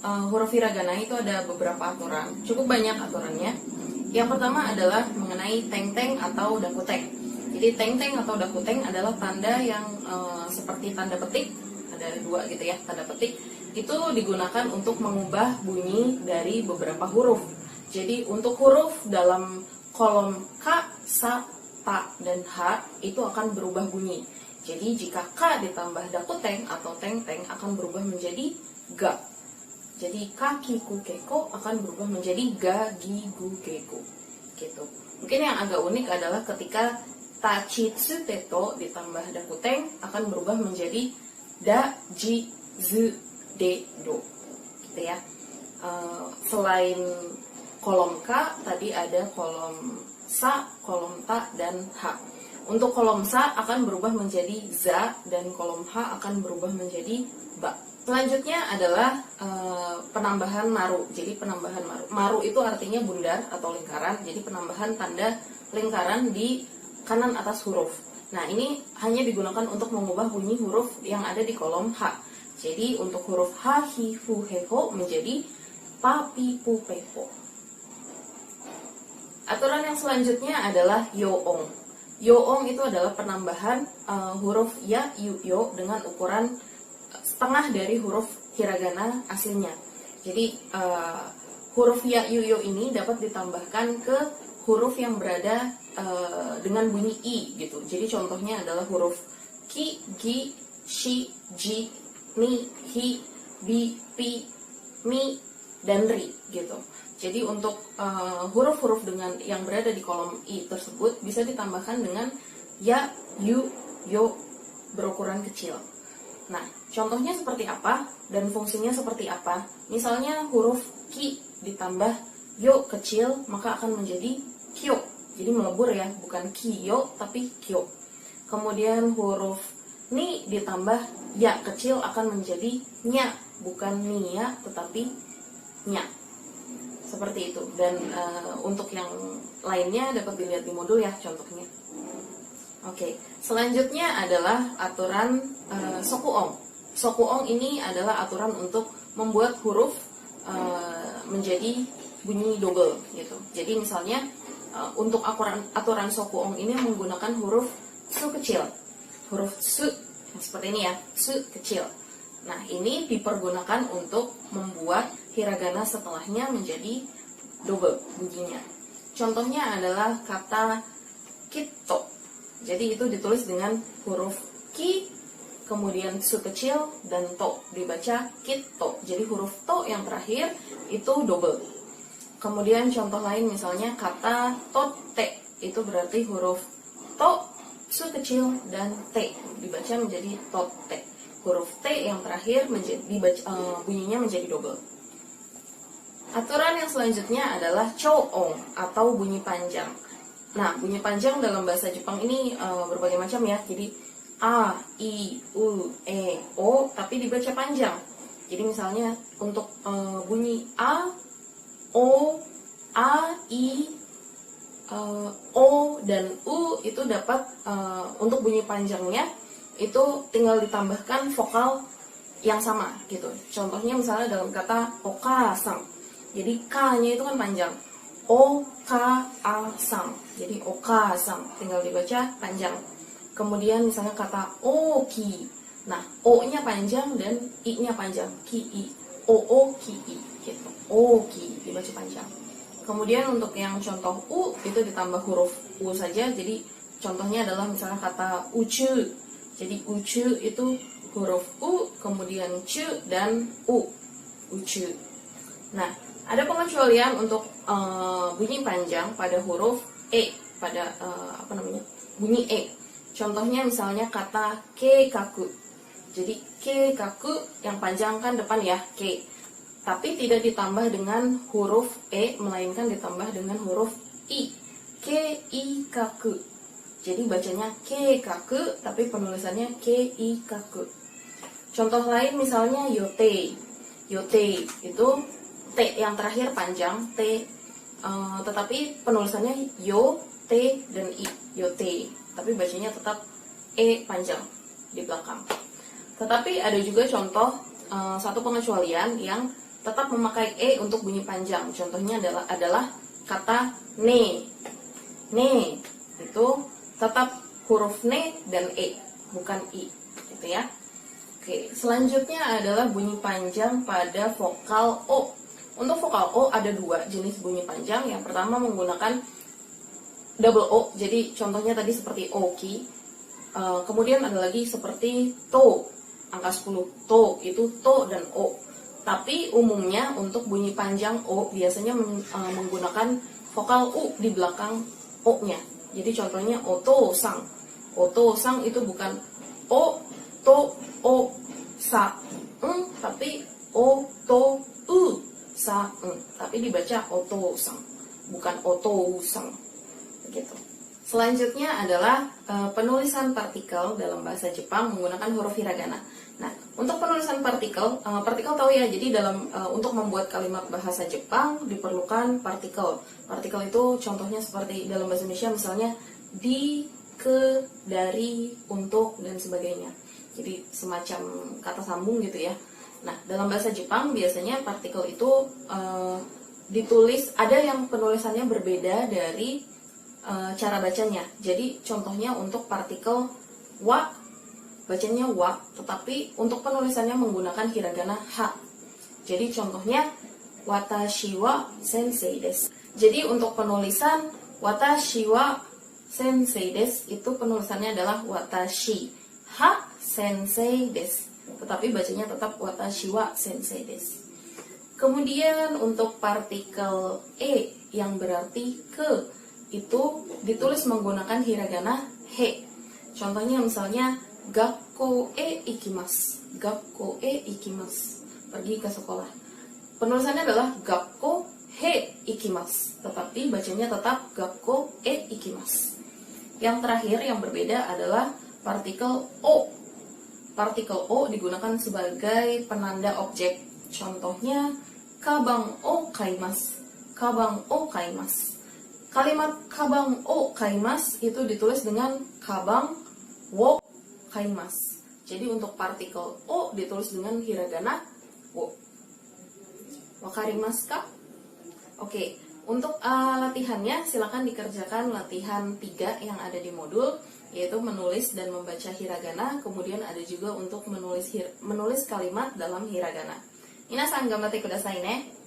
huruf hiragana itu ada beberapa aturan, cukup banyak aturannya. Yang pertama adalah mengenai teng-teng atau dakuteng. Jadi teng-teng atau dakuteng adalah tanda yang seperti tanda petik, ada dua gitu ya, tanda petik. Itu digunakan untuk mengubah bunyi dari beberapa huruf. Jadi untuk huruf dalam kolom K, Sa, Ta, dan H itu akan berubah bunyi. Jadi jika K ditambah dakuteng atau teng-teng akan berubah menjadi Ga. Jadi kaki ku keko akan berubah menjadi ga gi gu keko gitu. Mungkin yang agak unik adalah ketika tachitsu teto ditambah dakuteng akan berubah menjadi da ji zu de do gitu ya. Selain kolom K tadi ada kolom Sa, kolom Ta, dan H. Untuk kolom Sa akan berubah menjadi za dan kolom H akan berubah menjadi ba. Selanjutnya adalah penambahan maru. Jadi penambahan maru. Maru itu artinya bundar atau lingkaran. Jadi penambahan tanda lingkaran di kanan atas huruf. Nah, ini hanya digunakan untuk mengubah bunyi huruf yang ada di kolom H. Jadi untuk huruf H, Hi, Fu, He, Ho menjadi Pa, Pi, Pu, Pe, Po. Aturan yang selanjutnya adalah Yoong. Yoong itu adalah penambahan huruf Ya, Yu, Yo dengan ukuran setengah dari huruf hiragana aslinya. Jadi huruf Ya, Yu, Yo ini dapat ditambahkan ke huruf yang berada dengan bunyi I gitu. Jadi contohnya adalah huruf Ki, Gi, Shi, Ji, Ni, Hi, Bi, Pi, Mi, dan Ri gitu. Jadi untuk huruf-huruf dengan yang berada di kolom I tersebut bisa ditambahkan dengan Ya, Yu, Yo berukuran kecil. Nah, contohnya seperti apa dan fungsinya seperti apa? Misalnya huruf Ki ditambah Yo kecil, maka akan menjadi Kyo. Jadi melebur ya, bukan Kiyo tapi Kyo. Kemudian huruf Ni ditambah Ya kecil akan menjadi Nya, bukan Nia tetapi Nya. Seperti itu. Dan untuk yang lainnya dapat dilihat di modul ya contohnya. Oke, selanjutnya adalah aturan sokuong. Sokuong ini adalah aturan untuk membuat huruf menjadi bunyi double gitu. Jadi misalnya untuk aturan sokuong ini menggunakan huruf su kecil. Huruf su seperti ini ya, su kecil. Nah, ini dipergunakan untuk membuat hiragana setelahnya menjadi double bunyinya. Contohnya adalah kata kitto. Jadi itu ditulis dengan huruf ki, kemudian su kecil, dan to. Dibaca kitto. Jadi huruf to yang terakhir itu double. Kemudian contoh lain misalnya kata tote. Itu berarti huruf to, su kecil, dan t. Dibaca menjadi tote. Huruf t yang terakhir bunyinya menjadi double. Aturan yang selanjutnya adalah choong atau bunyi panjang. Nah, bunyi panjang dalam bahasa Jepang ini berbagai macam ya. Jadi A, I, U, E, O, tapi dibaca panjang. Jadi misalnya untuk bunyi A, O, A, I, O, dan U itu dapat untuk bunyi panjangnya itu tinggal ditambahkan vokal yang sama gitu. Contohnya misalnya dalam kata okasang. Jadi K-nya itu kan panjang. O-K-A-sang. Jadi okasang tinggal dibaca panjang. Kemudian misalnya kata oki. Nah, O-nya panjang dan I-nya panjang. Ki-I. O-O-Ki-I gitu. Oki dibaca panjang. Kemudian untuk yang contoh U itu ditambah huruf U saja. Jadi contohnya adalah misalnya kata ucu. Jadi ucu itu huruf U, kemudian cu dan U. Ucu. Nah, ada pengecualian untuk bunyi panjang pada huruf E, pada bunyi E. Contohnya misalnya kata keikaku. Jadi keikaku yang panjang kan depan ya, ke. Tapi tidak ditambah dengan huruf E, melainkan ditambah dengan huruf I. Keikaku. Jadi bacanya keikaku, tapi penulisannya keikaku. Contoh lain misalnya yote. Yote itu T yang terakhir panjang, T, tetapi penulisannya yo, T, dan I. Yote. Tapi bacanya tetap E panjang di belakang. Tetapi ada juga contoh satu pengecualian yang tetap memakai e untuk bunyi panjang. Contohnya adalah kata ne. Ne itu tetap huruf ne dan e, bukan i, gitu ya. Oke, selanjutnya adalah bunyi panjang pada vokal o. Untuk vokal o ada dua jenis bunyi panjang. Yang pertama menggunakan double o, jadi contohnya tadi seperti oki. Kemudian ada lagi seperti to, angka 10, to, itu to dan o. Tapi umumnya untuk bunyi panjang o biasanya menggunakan vokal u di belakang o-nya. Jadi contohnya oto sang. Oto sang itu bukan o, to, o, sa, tapi o, to, sa, tapi dibaca oto sang, bukan oto sang. Begitu. Selanjutnya adalah penulisan partikel dalam bahasa Jepang menggunakan huruf hiragana. Nah, untuk penulisan partikel tahu ya, jadi untuk membuat kalimat bahasa Jepang diperlukan partikel. Partikel itu contohnya seperti dalam bahasa Indonesia misalnya di, ke, dari, untuk, dan sebagainya. Jadi semacam kata sambung gitu ya. Nah, dalam bahasa Jepang biasanya partikel itu ditulis, ada yang penulisannya berbeda dari cara bacanya. Jadi contohnya untuk partikel wa, bacanya wa, tetapi untuk penulisannya menggunakan hiragana ha. Jadi contohnya watashi wa sensei desu. Jadi untuk penulisan watashi wa sensei desu itu penulisannya adalah watashi ha sensei desu, tetapi bacanya tetap watashi wa sensei desu. Kemudian untuk partikel e yang berarti ke itu ditulis menggunakan hiragana he. Contohnya misalnya gakko e ikimasu. Gakko e ikimasu, pergi ke sekolah. Penulisannya adalah gakko he ikimasu, tetapi bacanya tetap gakko e ikimasu. Yang terakhir yang berbeda adalah partikel o. Partikel o digunakan sebagai penanda objek. Contohnya kabang o kaimasu. Kabang o kaimasu. Kalimat kabang o kaimasu itu ditulis dengan kabang wo kaimasu. Jadi untuk partikel o ditulis dengan hiragana wo. Wakarimasu ka? Oke, untuk latihannya silakan dikerjakan latihan 3 yang ada di modul, yaitu menulis dan membaca hiragana, kemudian ada juga untuk menulis kalimat dalam hiragana. Minasan, gambatte kudasai ne.